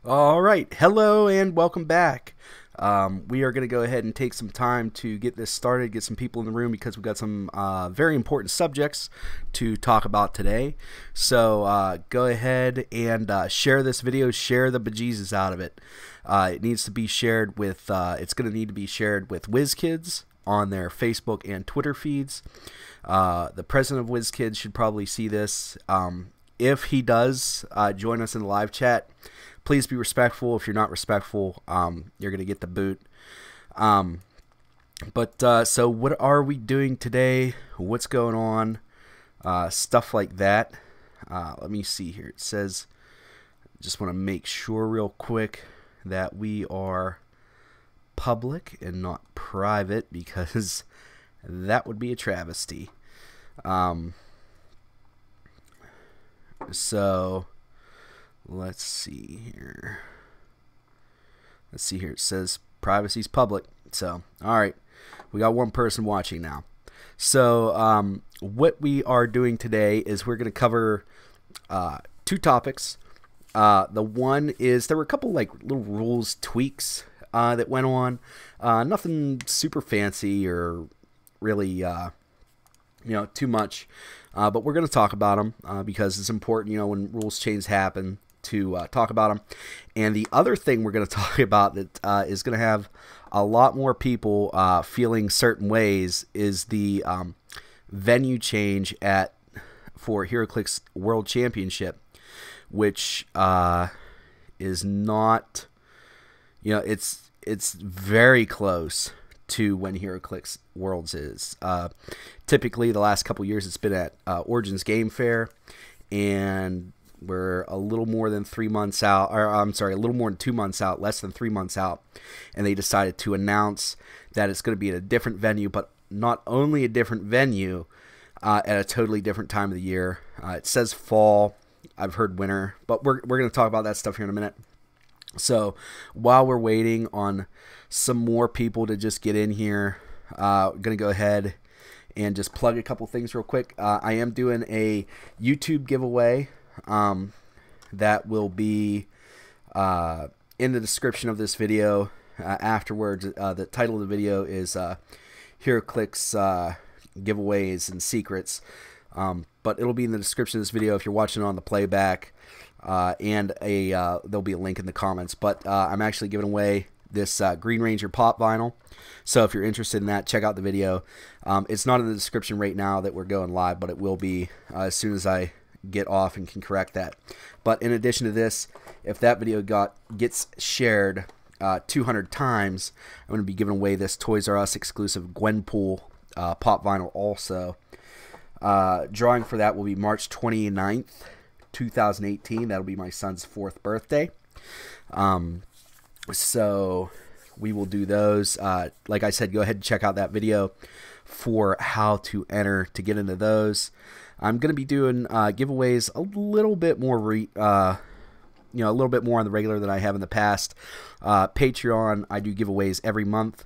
All right, hello and welcome back. We are going to go ahead and take some time to get this started, get some people in the room because we've got some very important subjects to talk about today. So go ahead and share this video, share the bejesus out of it. It needs to be shared with, it's going to need to be shared with WizKids on their Facebook and Twitter feeds. The president of WizKids should probably see this. If he does join us in the live chat, please be respectful. If you're not respectful, you're going to get the boot. So what are we doing today? What's going on? Stuff like that. Let me see here. It says, just want to make sure real quick that we are public and not private, because that would be a travesty. So let's see here. It says privacy's public. So, all right, we got one person watching now. So, what we are doing today is we're going to cover two topics. The one is there were a couple like little rules tweaks that went on. Nothing super fancy or really too much. But we're going to talk about them because it's important, when rules changes happen, to talk about them. And the other thing we're going to talk about that is going to have a lot more people feeling certain ways is the venue change for Heroclix World Championship, which is not, it's very close to when Heroclix Worlds is. Typically, the last couple years it's been at Origins Game Fair, and we're a little more than 3 months out, or I'm sorry, a little more than 2 months out, less than 3 months out, and they decided to announce that it's going to be at a different venue, but not only a different venue, at a totally different time of the year. It says fall. I've heard winter, but we're going to talk about that stuff here in a minute. So while we're waiting on some more people to just get in here, going to go ahead and just plug a couple things real quick. I am doing a YouTube giveaway that will be in the description of this video afterwards. The title of the video is Heroclix Giveaways and Secrets, but it'll be in the description of this video if you're watching it on the playback, and there'll be a link in the comments. But I'm actually giving away this Green Ranger pop vinyl, so if you're interested in that, check out the video. It's not in the description right now that we're going live, but it will be as soon as I get off and can correct that. But in addition to this, if that video gets shared 200 times, I'm going to be giving away this Toys R Us exclusive Gwenpool pop vinyl also. Drawing for that will be March 29th, 2018. That'll be my son's 4th birthday. So we will do those. Like I said, go ahead and check out that video for how to enter to get into those. I'm going to be doing giveaways a little bit more, a little bit more on the regular than I have in the past. Patreon, I do giveaways every month,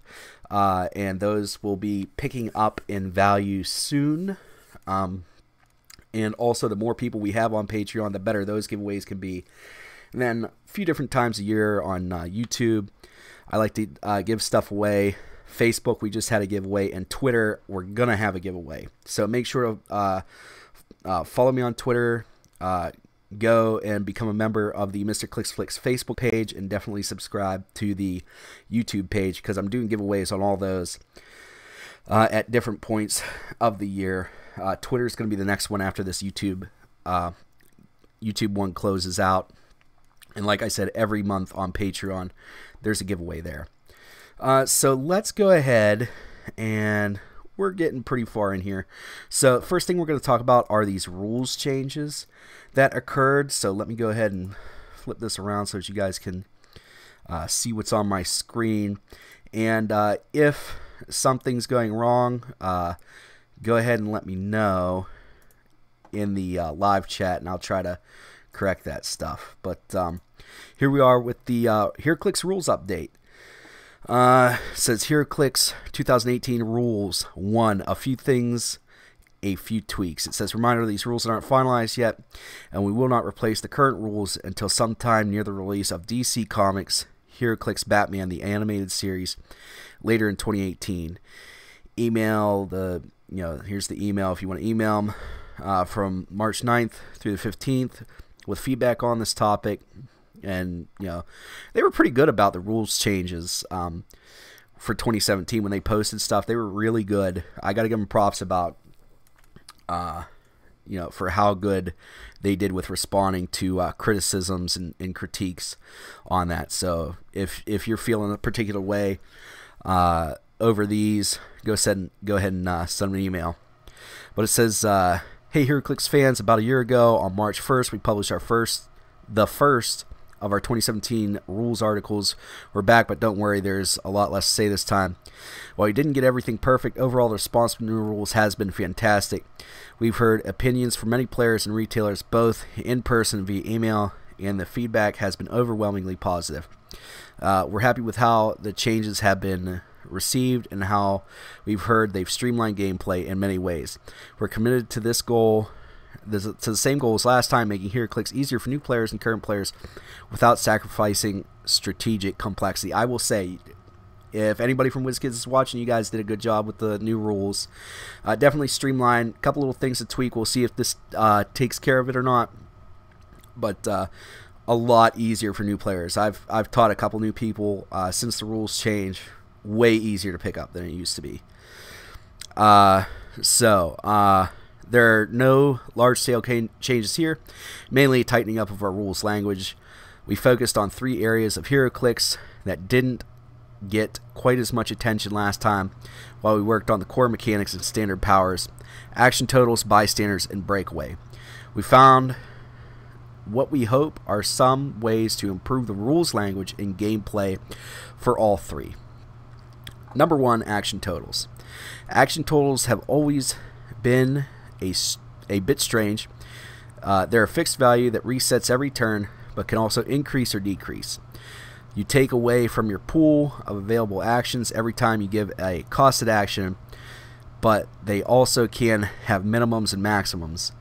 and those will be picking up in value soon. And also, the more people we have on Patreon, the better those giveaways can be. And then a few different times a year on YouTube, I like to give stuff away. Facebook, we just had a giveaway, and Twitter, we're going to have a giveaway. So make sure to follow me on Twitter, go and become a member of the Mr. ClicksFlix Facebook page, and definitely subscribe to the YouTube page, because I'm doing giveaways on all those at different points of the year. Twitter is going to be the next one after this YouTube one closes out. And like I said, every month on Patreon, there's a giveaway there. So let's go ahead, and we're getting pretty far in here. So first thing we're going to talk about are these rules changes that occurred. So let me go ahead and flip this around so that you guys can see what's on my screen. And if something's going wrong, go ahead and let me know in the live chat, and I'll try to correct that stuff. But here we are with the Heroclix Rules update. It says Heroclix 2018 Rules 1. A few things a few tweaks. It says, reminder, these rules aren't finalized yet, and we will not replace the current rules until sometime near the release of DC Comics' Heroclix Batman, the animated series, later in 2018. Email the, here's the email if you want to email them, from March 9th through the 15th with feedback on this topic. And, they were pretty good about the rules changes for 2017 when they posted stuff. They were really good. I got to give them props about, for how good they did with responding to criticisms and critiques on that. So if you're feeling a particular way over these, go ahead and send me an email. But it says, hey, Heroclix fans, about a year ago on March 1st, we published the first of our 2017 rules articles. We're back, but don't worry, there's a lot less to say this time. While we didn't get everything perfect, overall the response to new rules has been fantastic. We've heard opinions from many players and retailers, both in person and via email, and the feedback has been overwhelmingly positive. We're happy with how the changes have been received and how we've heard they've streamlined gameplay in many ways. We're committed to this goal, to the same goal as last time, making Heroclix easier for new players and current players without sacrificing strategic complexity. I will say, if anybody from WizKids is watching, you guys did a good job with the new rules. Definitely streamline. A couple little things to tweak. We'll see if this takes care of it or not. But a lot easier for new players. I've taught a couple new people since the rules change. Way easier to pick up than it used to be. There are no large-scale changes here, mainly tightening up of our rules language. We focused on 3 areas of Heroclix that didn't get quite as much attention last time, while we worked on the core mechanics and standard powers, action totals, bystanders, and breakaway. We found what we hope are some ways to improve the rules language and gameplay for all 3. Number 1, action totals. Action totals have always been a bit strange. They're a fixed value that resets every turn, but can also increase or decrease. You take away from your pool of available actions every time you give a costed action, but they also can have minimums and maximums.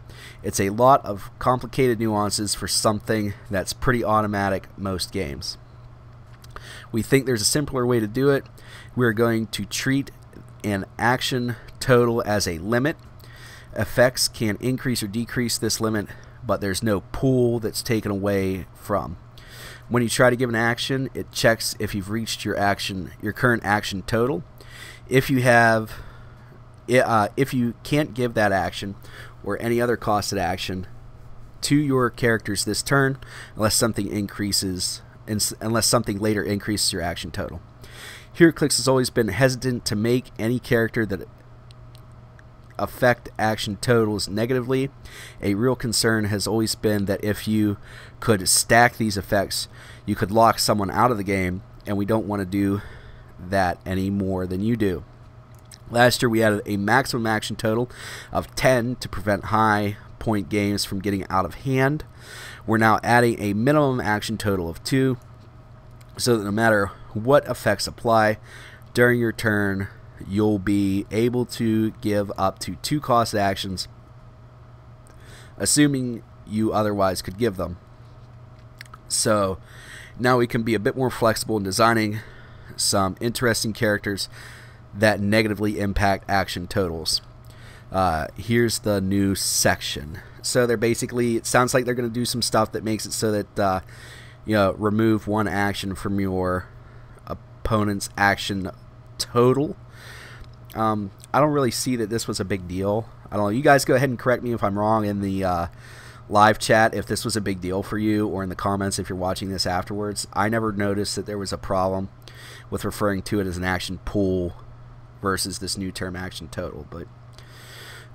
It's a lot of complicated nuances for something that's pretty automatic most games. We think there's a simpler way to do it. We're going to treat an action total as a limit. Effects can increase or decrease this limit, but there's no pool that's taken away from. When you try to give an action, it checks if you've reached your current action total. If you can't give that action or any other costed action to your characters this turn, unless something later increases your action total. Heroclix has always been hesitant to make any character that affect action totals negatively. A real concern has always been that if you could stack these effects, you could lock someone out of the game, and we don't want to do that any more than you do. Last year we added a maximum action total of 10 to prevent high point games from getting out of hand. We're now adding a minimum action total of 2, so that no matter what effects apply during your turn, you'll be able to give up to 2 costed actions, assuming you otherwise could give them. So now we can be a bit more flexible in designing some interesting characters that negatively impact action totals. Here's the new section. So they're basically, it sounds like they're going to do some stuff that makes it so that remove 1 action from your opponent's action total. I don't really see that this was a big deal. I don't know. You guys go ahead and correct me if I'm wrong in the live chat if this was a big deal for you, or in the comments if you're watching this afterwards. I never noticed that there was a problem with referring to it as an action pool versus this new term action total, but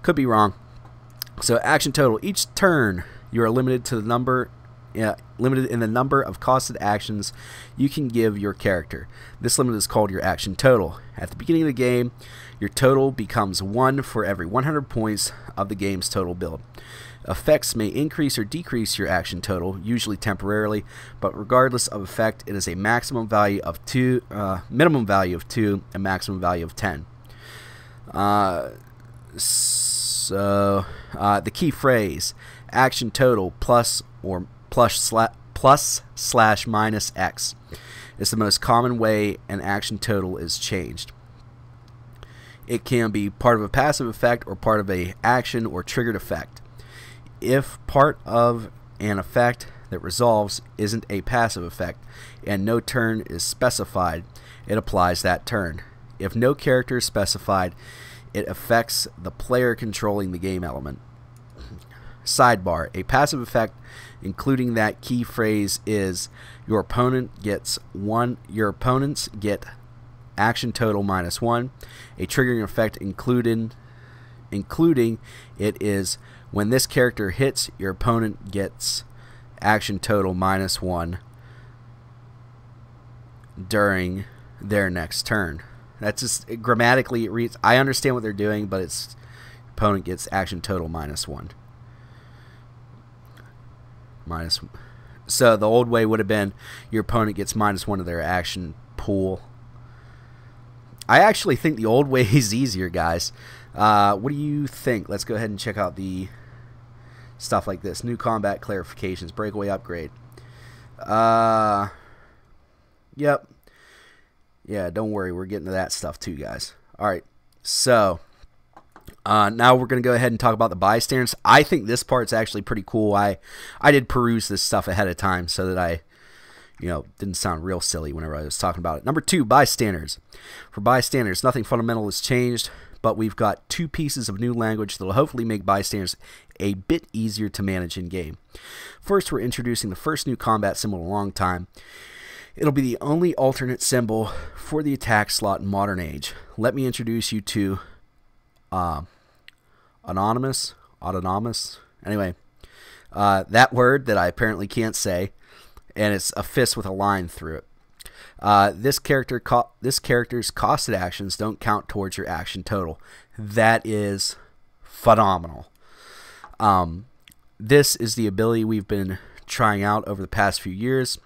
could be wrong. So action total. Each turn you are limited to the number limited in the number of costed actions you can give your character. This limit is called your action total. At the beginning of the game, your total becomes 1 for every 100 points of the game's total build. Effects may increase or decrease your action total, usually temporarily, but regardless of effect, it is a maximum value of 2, minimum value of 2, and maximum value of 10. So the key phrase action total plus slash minus X is the most common way an action total is changed. It can be part of a passive effect or part of a action or triggered effect. If part of an effect that resolves isn't a passive effect and no turn is specified, it applies that turn. If no character is specified, it affects the player controlling the game element. Sidebar: a passive effect including that key phrase is your opponents get action total -1. A triggering effect including it is when this character hits, your opponent gets action total -1 during their next turn. That's just grammatically it reads. I understand what they're doing, but it's opponent gets action total -1. So the old way would have been your opponent gets -1 of their action pool. I actually think the old way is easier, guys. What do you think? Let's go ahead and check out the stuff like this. New combat clarifications, breakaway upgrade. Yep. Yeah, don't worry. We're getting to that stuff too, guys. All right. So now we're going to go ahead and talk about the bystanders. I think this part's actually pretty cool. I did peruse this stuff ahead of time so that I didn't sound real silly whenever I was talking about it. Number 2, bystanders. For bystanders, nothing fundamental has changed, but we've got 2 pieces of new language that will hopefully make bystanders a bit easier to manage in game. First, we're introducing the first new combat symbol in a long time. It'll be the only alternate symbol for the attack slot in modern age. Let me introduce you to autonomous. Anyway, that word that I apparently can't say, and it's a fist with a line through it. This character's costed actions don't count towards your action total. That is phenomenal. This is the ability we've been trying out over the past few years,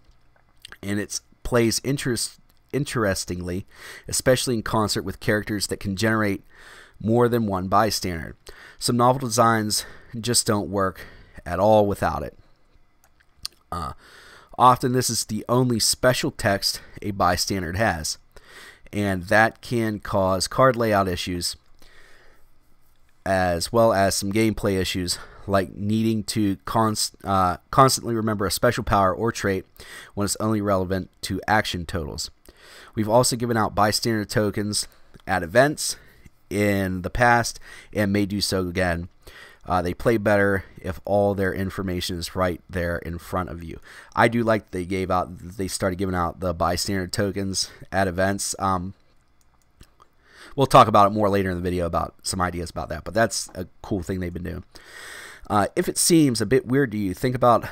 and it plays interestingly, especially in concert with characters that can generate more than one bystander. Some novel designs just don't work at all without it. Often this is the only special text a bystander has, and that can cause card layout issues as well as some gameplay issues, like needing to constantly remember a special power or trait when it's only relevant to action totals. We've also given out bystander tokens at events in the past and may do so again. They play better if all their information is right there in front of you. I do like they started giving out the bystander tokens at events. We'll talk about it more later in the video about some ideas about that, but that's a cool thing they've been doing. If it seems a bit weird to you, think about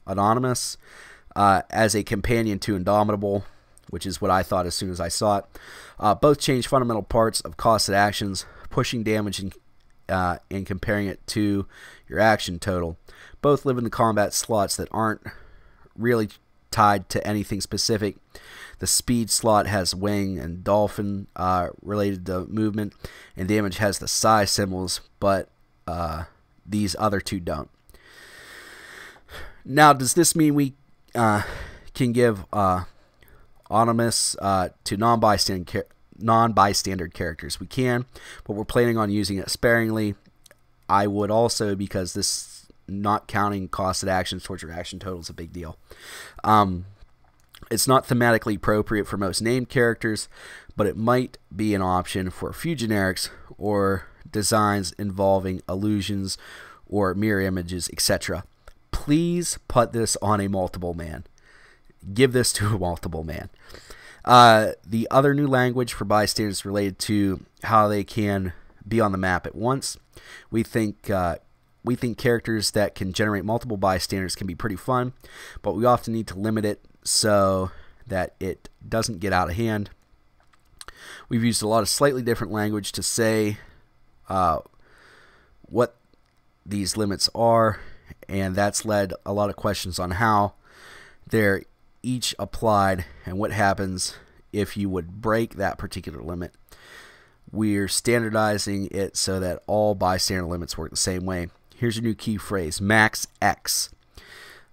Anonymous as a companion to Indomitable, which is what I thought as soon as I saw it. Both change fundamental parts of costed actions, pushing damage and comparing it to your action total. Both live in the combat slots that aren't really tied to anything specific. The speed slot has wing and dolphin related to movement, and damage has the size symbols, but these other 2 don't. Now, does this mean we can give autonomous to non-bystander characters? We can, but we're planning on using it sparingly. I would also, because this not counting costed actions towards your action total is a big deal. It's not thematically appropriate for most named characters, but it might be an option for a few generics or designs involving illusions or mirror images, etc. Please put this on a multiple man. Give this to a multiple man. The other new language for bystanders related to how they can be on the map at once. We think characters that can generate multiple bystanders can be pretty fun, but we often need to limit it so that it doesn't get out of hand. We've used a lot of slightly different language to say what these limits are, and that's led a lot of questions on how they're each applied and what happens if you would break that particular limit. We're standardizing it so that all bystander limits work the same way. Here's your new key phrase, max X.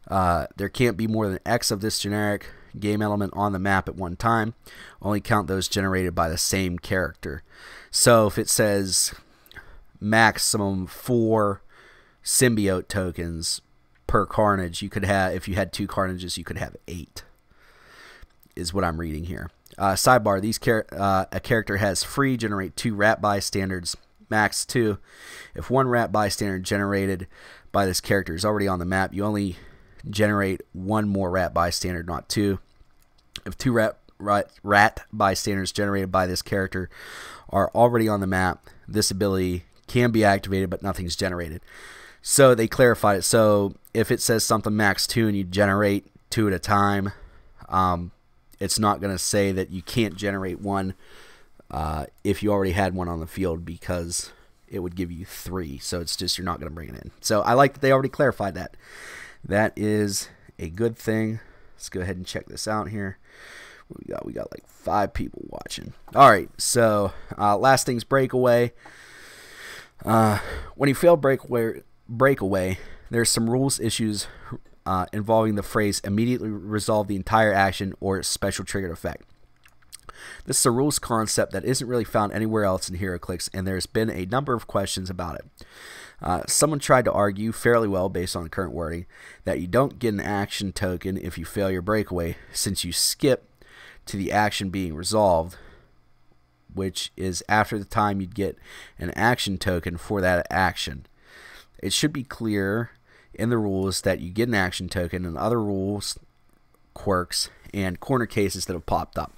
There can't be more than X of this generic game element on the map at one time. Only count those generated by the same character. So if it says maximum 4 symbiote tokens per carnage, you could have, if you had 2 carnages, you could have 8, is what I'm reading here. Sidebar, a character has free generate 2 rat bystanders, max 2. If 1 rat bystander generated by this character is already on the map, you only generate 1 more rat bystander, not 2. If 2 rat bystanders generated by this character are already on the map, this ability can be activated, but nothing's generated. So they clarified it. So if it says something max 2 and you generate 2 at a time, it's not going to say that you can't generate 1 if you already had 1 on the field, because it would give you 3. So it's just, you're not going to bring it in. So I like that they already clarified that. That is a good thing. Let's go ahead and check this out here. What we got like 5 people watching. All right, so last thing's breakaway. When you fail breakaway, there's some rules issues involving the phrase immediately resolve the entire action or special triggered effect. This is a rules concept that isn't really found anywhere else in Heroclix, and there's been a number of questions about it. Someone tried to argue fairly well, based on current wording, that you don't get an action token if you fail your breakaway, since you skip to the action being resolved, which is after the time you'd get an action token for that action. It should be clear in the rules that you get an action token, and other rules, quirks, and corner cases that have popped up.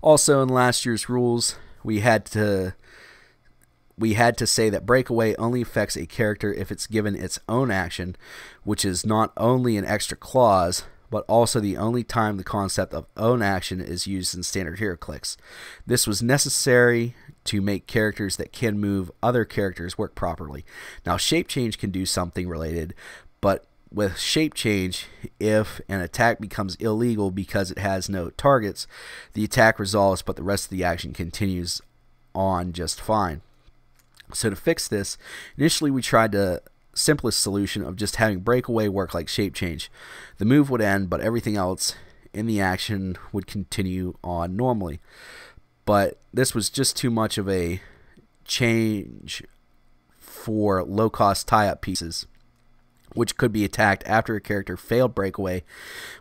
Also, in last year's rules, we had to say that breakaway only affects a character if it's given its own action, which is not only an extra clause, but also the only time the concept of own action is used in standard Heroclix. This was necessary to make characters that can move other characters work properly. Now, shape change can do something related, but with shape change, if an attack becomes illegal because it has no targets, the attack resolves, but the rest of the action continues on just fine. So to fix this, initially we tried the simplest solution of just having breakaway work like shape change. The move would end, but everything else in the action would continue on normally. But this was just too much of a change for low-cost tie-up pieces, which could be attacked after a character failed breakaway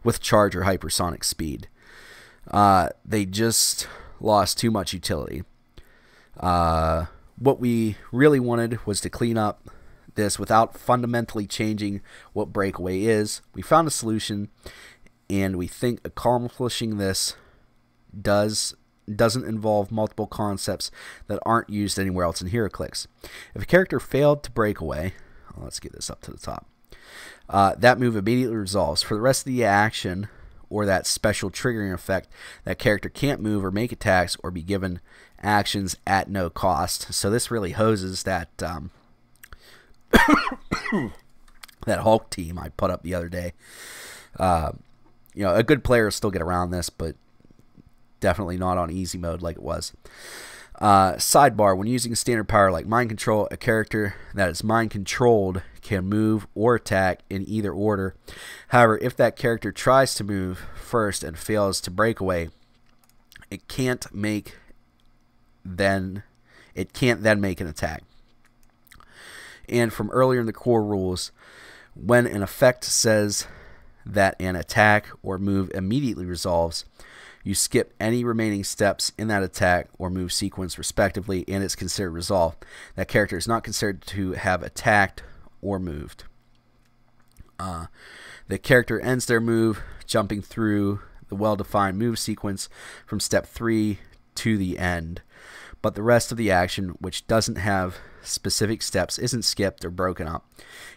with charge or hypersonic speed. They just lost too much utility. What we really wanted was to clean up this without fundamentally changing what breakaway is. We found a solution, and we think accomplishing this doesn't involve multiple concepts that aren't used anywhere else in Heroclix. If a character failed to break away, let's get this up to the top, that move immediately resolves. For the rest of the action, or that special triggering effect, that character can't move or make attacks or be given actions at no cost. So this really hoses that that Hulk team I put up the other day. You know, a good player will still get around this, but definitely not on easy mode like it was. Sidebar, when using standard power like mind control, a character that is mind controlled can move or attack in either order. However, if that character tries to move first and fails to break away, it can't then make an attack. And from earlier in the core rules, when an effect says that an attack or move immediately resolves, you skip any remaining steps in that attack or move sequence respectively, and it's considered resolved. That character is not considered to have attacked or moved. The character ends their move jumping through the well-defined move sequence from step 3 to the end. But the rest of the action, which doesn't have specific steps, isn't skipped or broken up.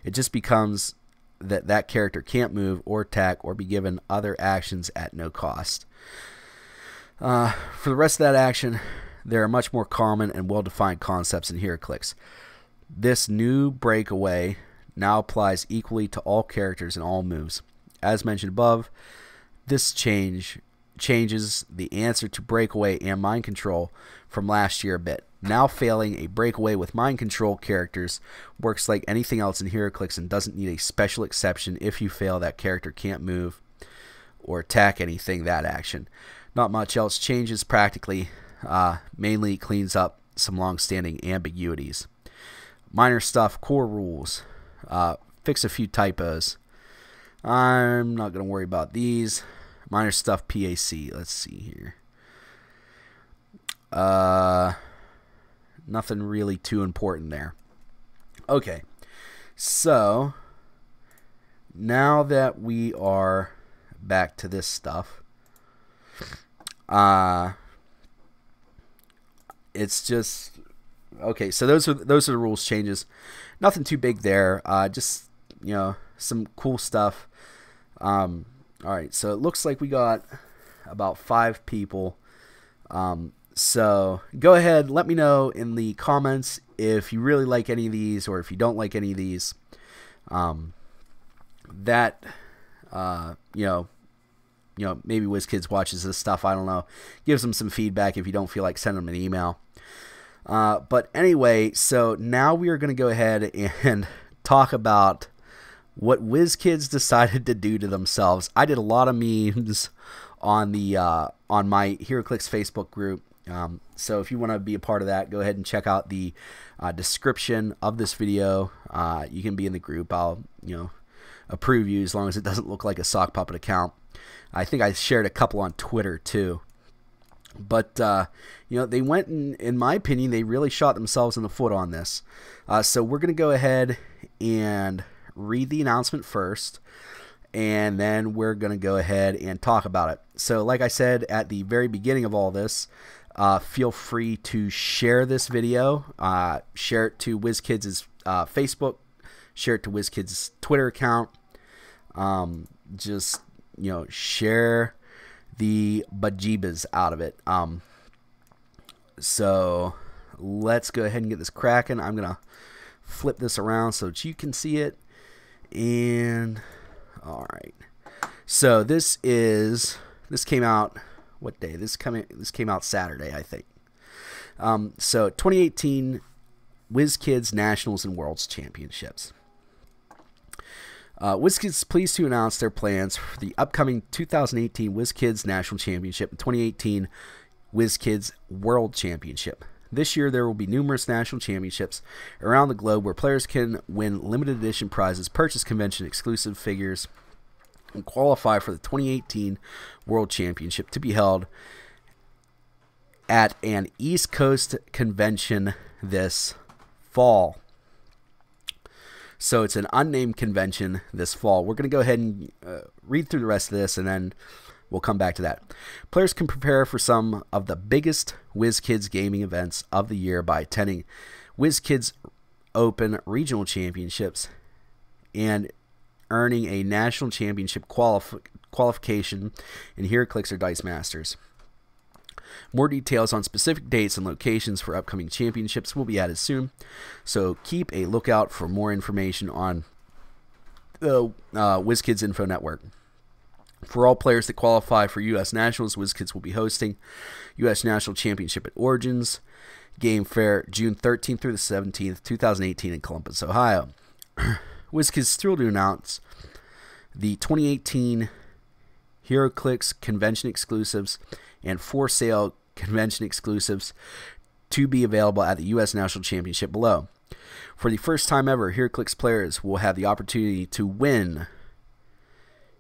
It just becomes that character can't move or attack or be given other actions at no cost. For the rest of that action, there are much more common and well-defined concepts in Heroclix. This new breakaway now applies equally to all characters and all moves. As mentioned above, this change changes the answer to breakaway and mind control from last year a bit. Now failing a breakaway with mind control characters works like anything else in Heroclix and doesn't need a special exception. If you fail, that character can't move or attack anything that action. Not much else changes practically. Mainly cleans up some long-standing ambiguities. Minor stuff, core rules. Fix a few typos. I'm not going to worry about these. Minor stuff, PAC. Let's see here. Nothing really too important there. Okay. So, now that we are back to this stuff, it's just okay. So those are the rules changes. Nothing too big there. Just, you know, some cool stuff. All right. So it looks like we got about 5 people. So go ahead, let me know in the comments if you really like any of these or if you don't like any of these. You know, maybe WizKids watches this stuff. I don't know. Gives them some feedback if you don't feel like sending them an email. But anyway, so now we are going to go ahead and talk about what WizKids decided to do to themselves. I did a lot of memes on the on my Heroclix Facebook group. So if you want to be a part of that, go ahead and check out the description of this video. You can be in the group. I'll, you know, approve you as long as it doesn't look like a sock puppet account. I think I shared a couple on Twitter too. But, you know, they went and, in my opinion, they really shot themselves in the foot on this. So we're going to go ahead and read the announcement first, and then we're going to go ahead and talk about it. So like I said at the very beginning of all this, feel free to share this video, share it to WizKids' Facebook, share it to WizKids' Twitter account. Just, you know, share the bejeebas out of it. So let's go ahead and get this cracking. I'm gonna flip this around so that you can see it. And all right, so this came out, what day? This came out Saturday, I think. So 2018 WizKids Nationals and Worlds Championships. WizKids is pleased to announce their plans for the upcoming 2018 WizKids National Championship and 2018 WizKids World Championship. This year, there will be numerous national championships around the globe where players can win limited edition prizes, purchase convention exclusive figures, and qualify for the 2018 World Championship to be held at an East Coast convention this fall. So it's an unnamed convention this fall. We're going to go ahead and read through the rest of this, and then we'll come back to that. Players can prepare for some of the biggest WizKids gaming events of the year by attending WizKids Open Regional Championships and earning a national championship qualification in Heroclix or Dice Masters. More details on specific dates and locations for upcoming championships will be added soon, so keep a lookout for more information on the WizKids Info Network. For all players that qualify for U.S. Nationals, WizKids will be hosting U.S. National Championship at Origins Game Fair June 13th through the 17th, 2018 in Columbus, Ohio. WizKids is thrilled to announce the 2018 Heroclix convention exclusives and for sale convention exclusives to be available at the U.S. National Championship below. For the first time ever, Heroclix players will have the opportunity to win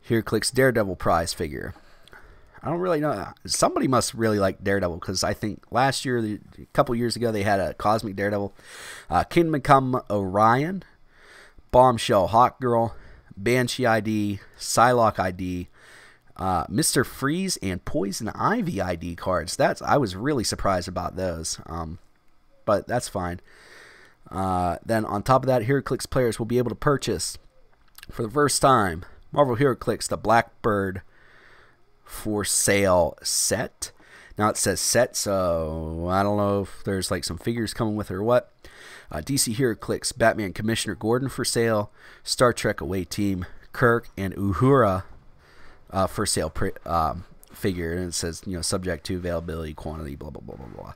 Heroclix Daredevil prize figure. I don't really know. Somebody must really like Daredevil, because I think last year, a couple years ago, they had a Cosmic Daredevil, Kingdom Come Orion, Bombshell Hawkgirl, Banshee ID, Psylocke ID, Mr. Freeze, and Poison Ivy ID cards. I was really surprised about those, but that's fine. Then on top of that, Heroclix players will be able to purchase, for the first time, Marvel Heroclix, the Blackbird for sale set. Now it says set, so I don't know if there's like some figures coming with it or what. DC Heroclix, Batman Commissioner Gordon for sale. Star Trek Away Team, Kirk and Uhura for sale figure, and it says, you know, subject to availability, quantity, blah, blah, blah, blah,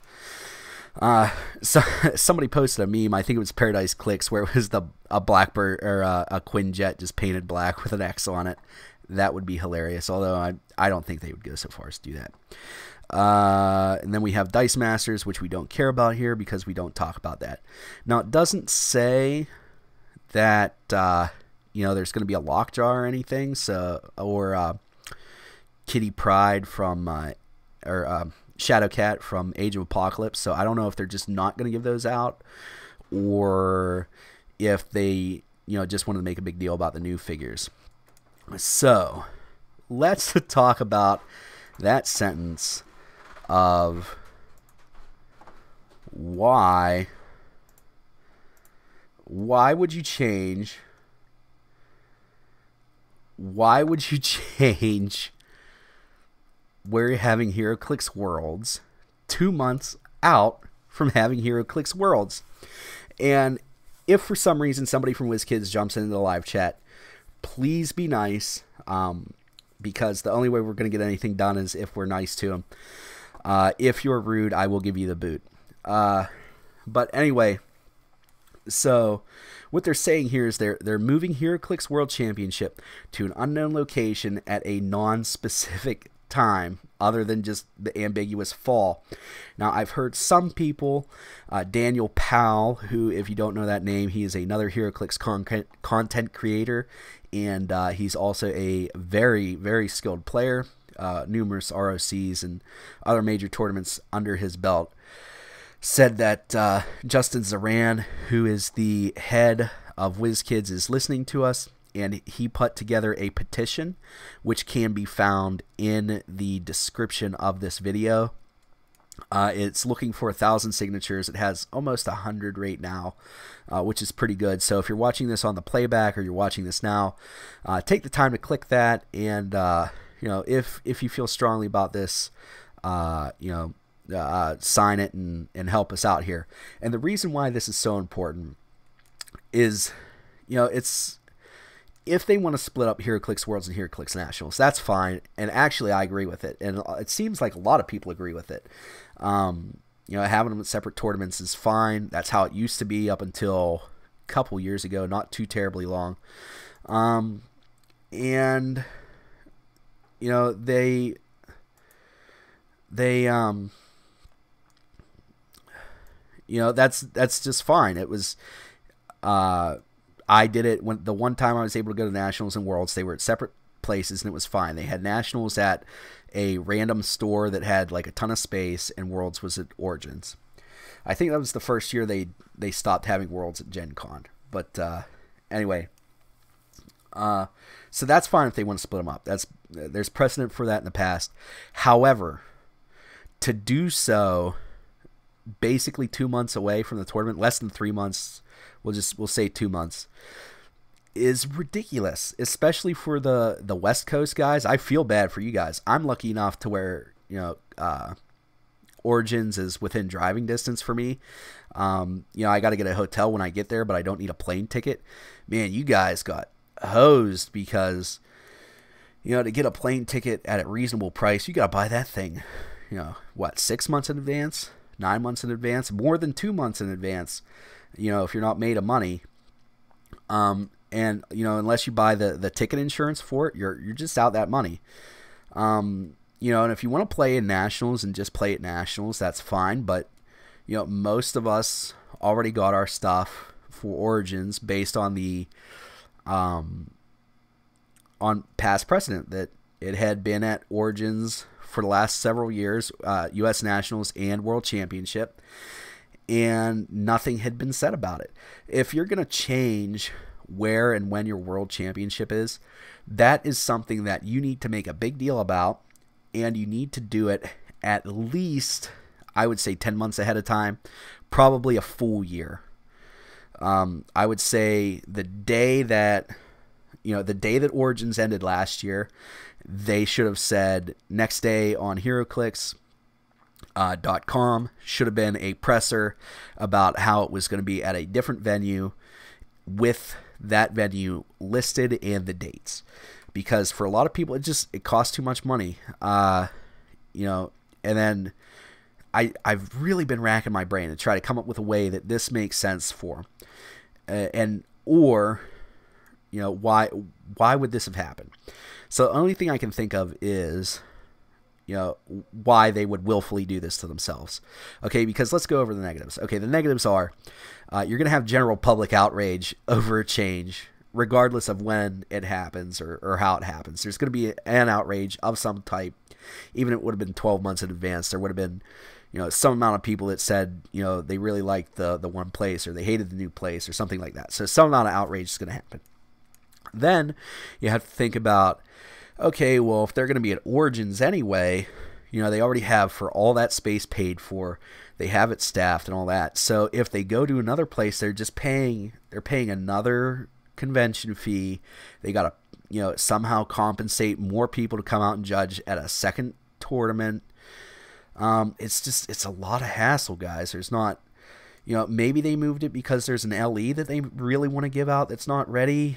blah. So somebody posted a meme, I think it was Paradise Clicks, where it was a Blackbird or a Quinjet just painted black with an X on it. That would be hilarious, although I don't think they would go so far as to do that. And then we have Dice Masters, which we don't care about here because we don't talk about that. Now, it doesn't say that you know, there's going to be a lockjaw or anything, so, or Kitty Pryde from or Shadowcat from Age of Apocalypse. So I don't know if they're just not going to give those out, or if they, you know, just want to make a big deal about the new figures. So let's talk about that sentence of why would you change where you're having Heroclix Worlds 2 months out from having Heroclix Worlds. And if for some reason somebody from WizKids jumps into the live chat, please be nice, because the only way we're going to get anything done is if we're nice to them. If you're rude, I will give you the boot. But anyway, so what they're saying here is they're moving Heroclix World Championship to an unknown location at a non-specific time other than just the ambiguous fall. Now, I've heard some people, Daniel Powell, who, if you don't know that name, he is another Heroclix content creator, and he's also a very, very skilled player, numerous ROCs and other major tournaments under his belt, said that Justin Zaran, who is the head of WizKids, is listening to us, and he put together a petition, which can be found in the description of this video. It's looking for 1,000 signatures. It has almost 100 right now, which is pretty good. So if you're watching this on the playback or you're watching this now, take the time to click that, and you know, if you feel strongly about this, you know, sign it and help us out here. And the reason why this is so important is, you know, it's, if they want to split up Heroclix Worlds and Heroclix Nationals, that's fine. And actually, I agree with it. And it seems like a lot of people agree with it. You know, having them at separate tournaments is fine. That's how it used to be up until a couple years ago, not too terribly long. And, you know, they you know, that's just fine. It was, I did it when the one time I was able to go to Nationals and Worlds. They were at separate places, and it was fine. They had Nationals at a random store that had like a ton of space, and Worlds was at Origins. I think that was the first year they stopped having Worlds at Gen Con. But anyway, so that's fine if they want to split them up. There's precedent for that in the past. However, to do so basically 2 months away from the tournament, less than 3 months, we'll say 2 months, is ridiculous, especially for the West Coast guys. I feel bad for you guys. I'm lucky enough to where, you know, Origins is within driving distance for me. You know, I got to get a hotel when I get there, but I don't need a plane ticket. Man, you guys got hosed because, you know, to get a plane ticket at a reasonable price, you got to buy that thing, you know, what, 6 months in advance, 9 months in advance, more than 2 months in advance, you know, if you're not made of money. And, you know, unless you buy the ticket insurance for it, you're just out that money. You know, and if you want to play in Nationals and just play at Nationals, that's fine. But, you know, most of us already got our stuff for Origins based on the, on past precedent that it had been at Origins for the last several years, U.S. Nationals and World Championship, and nothing had been said about it. If you're going to change where and when your World Championship is, that is something that you need to make a big deal about, and you need to do it at least, I would say, 10 months ahead of time, probably a full year. I would say the day that, you know, the day that Origins ended last year, they should have said next day on Heroclix.com should have been a presser about how it was going to be at a different venue with that venue listed and the dates. because for a lot of people it costs too much money. You know, and then I've really been racking my brain to try to come up with a way that this makes sense for, or you know, why would this have happened? So the only thing I can think of is, you know, why they would willfully do this to themselves. Okay, because let's go over the negatives. Okay, the negatives are you're going to have general public outrage over a change, regardless of when it happens or how it happens. There's going to be an outrage of some type. Even if it would have been 12 months in advance, there would have been, you know, some amount of people that said, you know, they really liked the one place or they hated the new place or something like that. So some amount of outrage is going to happen. Then you have to think about, okay, well, if they're going to be at Origins anyway, you know, they already have for all that space paid for, they have it staffed and all that. So if they go to another place, they're paying another convention fee. They got to, you know, somehow compensate more people to come out and judge at a second tournament. It's a lot of hassle, guys. There's not, you know, maybe they moved it because there's an LE that they really want to give out that's not ready.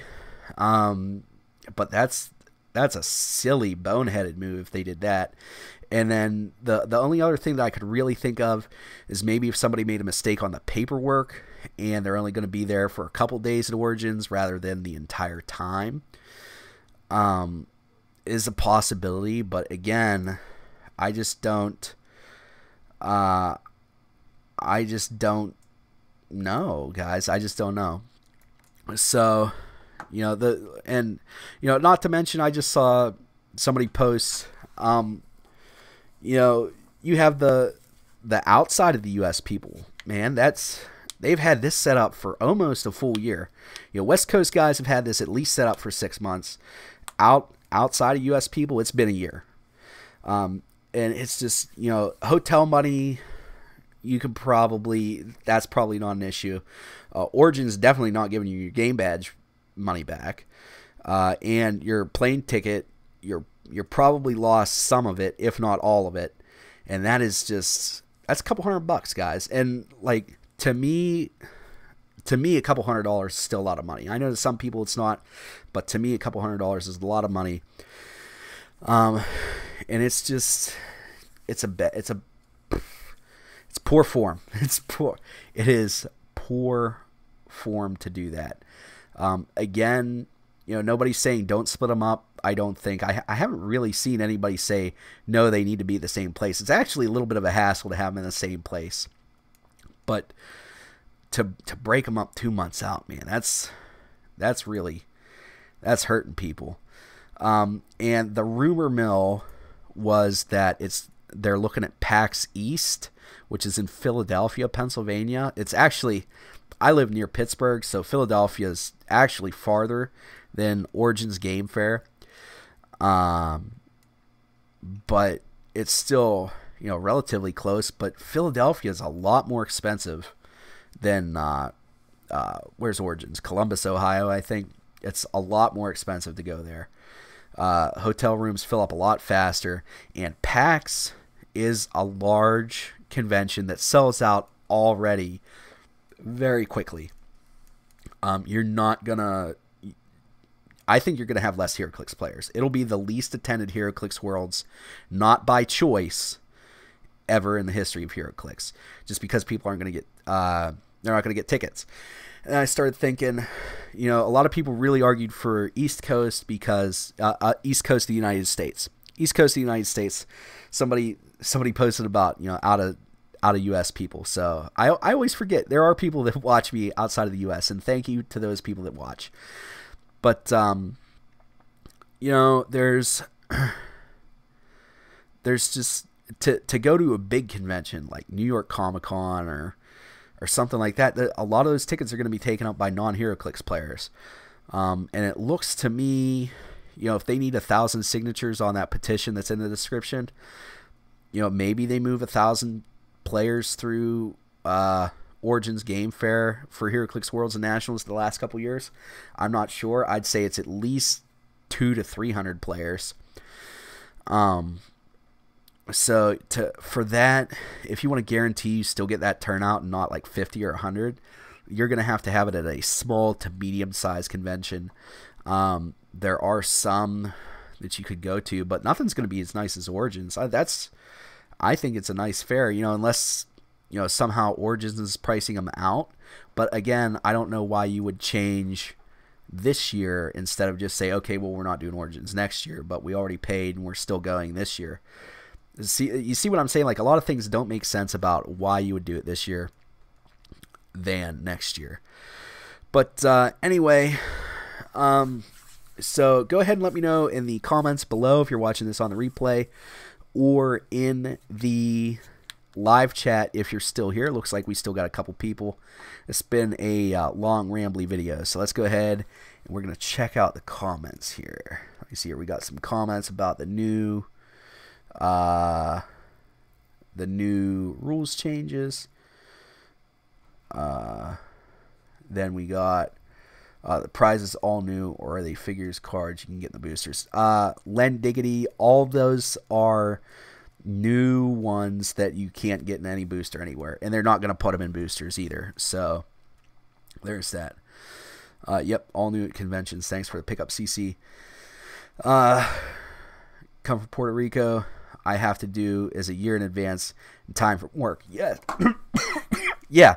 But that's a silly, boneheaded move if they did that. And then the only other thing that I could really think of is maybe if somebody made a mistake on the paperwork and they're only going to be there for a couple days at Origins rather than the entire time. Is a possibility, but again, I just don't know, guys. I just don't know. So, you know, not to mention, I just saw somebody post, you know, you have the outside of the U.S. people, man. They've had this set up for almost a full year. You know, West Coast guys have had this at least set up for 6 months. Outside of U.S. people, it's been a year. And it's just, you know, hotel money, that's probably not an issue. Origin's definitely not giving you your game badge money back. And your plane ticket, you're probably lost some of it, if not all of it. And that's a couple $100, guys. And like, to me, a couple $100 is still a lot of money. I know to some people it's not, but to me, a couple $100 is a lot of money. And it's poor form. It is poor form to do that. Again, you know, nobody's saying don't split them up. I don't think I haven't really seen anybody say no, they need to be the same place. It's actually a little bit of a hassle to have them in the same place. But to break them up 2 months out, man, that's hurting people. And the rumor mill was that they're looking at PAX East, which is in Philadelphia, Pennsylvania. It's actually, I live near Pittsburgh, so Philadelphia is actually farther than Origins Game Fair. But it's still, you know, relatively close. But Philadelphia is a lot more expensive than where's Origins? Columbus, Ohio, I think. It's a lot more expensive to go there. Hotel rooms fill up a lot faster, and PAX is a large convention that sells out already very quickly. You're not gonna. I think you're gonna have less Heroclix players. It'll be the least attended Heroclix Worlds, not by choice, ever in the history of Heroclix, just because people aren't gonna get. They're not gonna get tickets. And I started thinking, you know, a lot of people really argued for East Coast because East Coast of the United States. East Coast of the United States. Somebody posted about, you know, out of U.S. people. So I always forget there are people that watch me outside of the U.S. and thank you to those people that watch. But you know, there's just to go to a big convention like New York Comic Con or something like that, a lot of those tickets are going to be taken up by non-Heroclix players. And it looks to me, you know, if they need 1,000 signatures on that petition that's in the description, you know, maybe they move 1,000 players through Origins Game Fair for Heroclix Worlds and Nationals the last couple years. I'm not sure. I'd say it's at least 200 to 300 players. So for that, if you want to guarantee you still get that turnout and not like 50 or 100, you're going to have it at a small to medium-sized convention. There are some that you could go to, but nothing's going to be as nice as Origins. I think it's a nice fair, unless somehow Origins is pricing them out. But again, I don't know why you would change this year instead of just say, okay, well, we're not doing Origins next year, but we already paid and we're still going this year. You see what I'm saying? Like, a lot of things don't make sense about why you would do it this year than next year. But anyway, so go ahead and let me know in the comments below if you're watching this on the replay, or in the live chat if you're still here. It looks like we still got a couple people. It's been a long, rambly video, so let's go ahead and we're going to check out the comments here. Let me see here. We got some comments about the new rules changes. Then we got the prizes all new, or are they figures, cards you can get in the boosters? Len Diggity, all of those are new ones that you can't get in any booster anywhere, and they're not going to put them in boosters either. So there's that. Yep, all new at conventions. Thanks for the pickup, CC. Come from Puerto Rico. I have to do is a year in advance in time for work. Yeah. Yeah.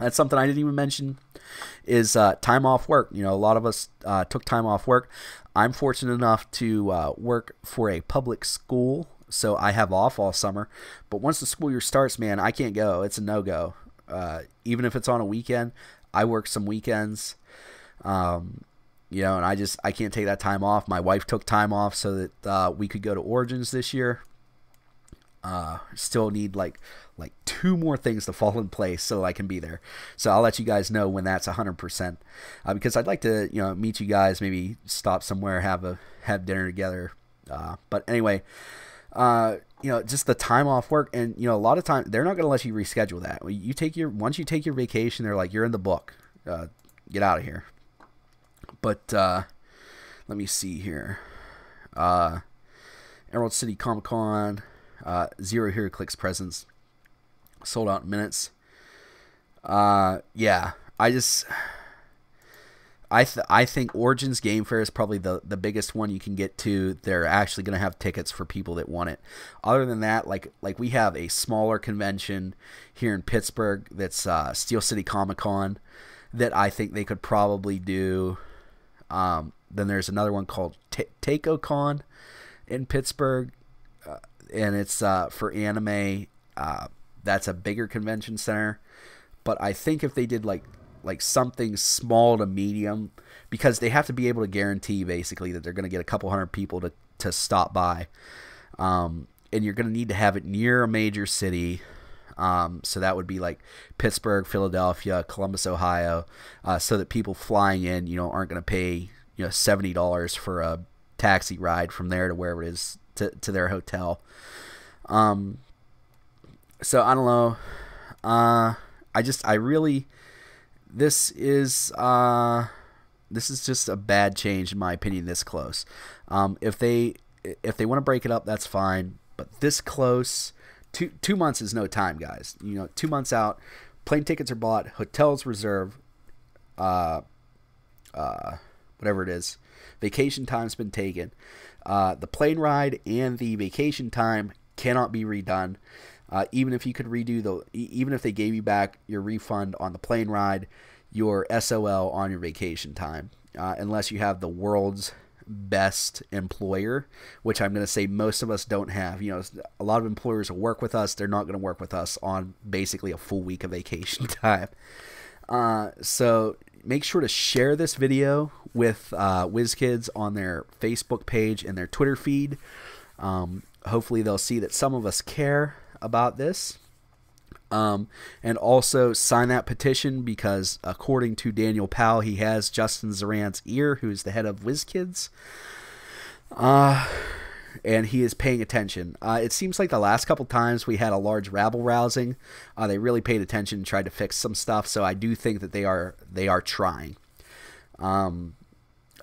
That's something I didn't even mention, is time off work. A lot of us took time off work. I'm fortunate enough to work for a public school, so I have off all summer. But once the school year starts, man, I can't go. It's a no-go. Even if it's on a weekend, I work some weekends. And I can't take that time off. My wife took time off so that we could go to Origins this year. Still need like 2 more things to fall in place so I can be there. So I'll let you guys know when that's 100%. Because I'd like to meet you guys, maybe stop somewhere, have dinner together. But anyway, just the time off work, and a lot of time they're not going to let you reschedule that. Once you take your vacation, they're like, you're in the book. Get out of here. But let me see here. Emerald City Comic Con, 0 Heroclix presents, sold out in minutes. Yeah, I think Origins Game Fair is probably the biggest one you can get to. They're actually going to have tickets for people that want it. Other than that, like we have a smaller convention here in Pittsburgh that's Steel City Comic Con that I think they could probably do. Then there's another one called TakeoCon in Pittsburgh, and it's for anime. That's a bigger convention center. But I think if they did like something small to medium, because they have to be able to guarantee basically that they're going to get a couple hundred people to stop by, and you're going to need to have it near a major city. So that would be like Pittsburgh, Philadelphia, Columbus, Ohio, so that people flying in, aren't going to pay $70 for a taxi ride from there to wherever it is to their hotel. So I don't know. This is just a bad change in my opinion. This close. If they want to break it up, that's fine. But this close, 2 months is no time, guys. 2 months out, plane tickets are bought, hotels reserved, whatever it is, vacation time's been taken. The plane ride and the vacation time cannot be redone. Even if you could even if they gave you back your refund on the plane ride, your SOL on your vacation time, unless you have the world's best employer, which I'm going to say most of us don't have. A lot of employers will work with us. They're not going to work with us on basically a full week of vacation time. So make sure to share this video with WizKids on their Facebook page and their Twitter feed. Hopefully they'll see that some of us care about this. And also sign that petition, because according to Daniel Powell, he has Justin Zaran's ear, who's the head of WizKids. And he is paying attention. It seems like the last couple times we had a large rabble rousing, they really paid attention and tried to fix some stuff. So I do think that they are trying.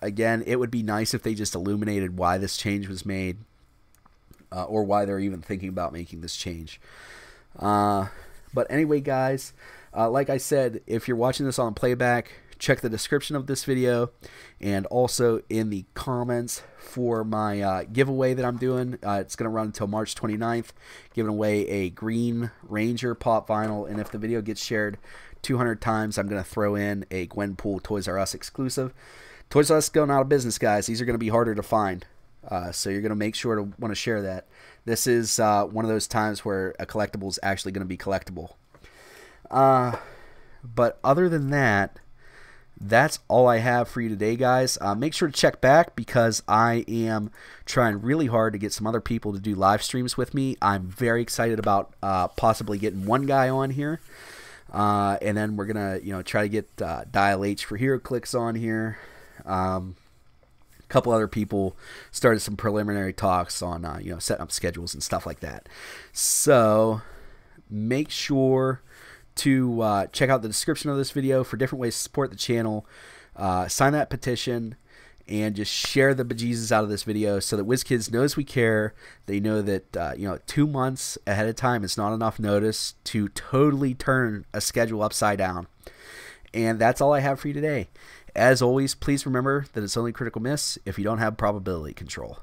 Again, it would be nice if they just illuminated why this change was made, or why they're even thinking about making this change. But anyway, guys, like I said, if you're watching this on playback, check the description of this video and also in the comments for my giveaway that I'm doing. It's going to run until March 29th, giving away a Green Ranger pop vinyl, and if the video gets shared 200 times, I'm going to throw in a Gwenpool Toys R Us exclusive. Toys R Us going out of business, guys. These are going to be harder to find, so you're going to make sure to want to share that. This is one of those times where a collectible is actually going to be collectible. But other than that, that's all I have for you today, guys. Make sure to check back because I am trying really hard to get some other people to do live streams with me. I'm very excited about possibly getting one guy on here. And then we're going to try to get Dial H for Heroclix on here. A couple other people started some preliminary talks on setting up schedules and stuff like that. So make sure to check out the description of this video for different ways to support the channel. Sign that petition and just share the bejesus out of this video so that WizKids knows we care. They know that 2 months ahead of time is not enough notice to totally turn a schedule upside down. And that's all I have for you today. As always, please remember that it's only critical miss if you don't have probability control.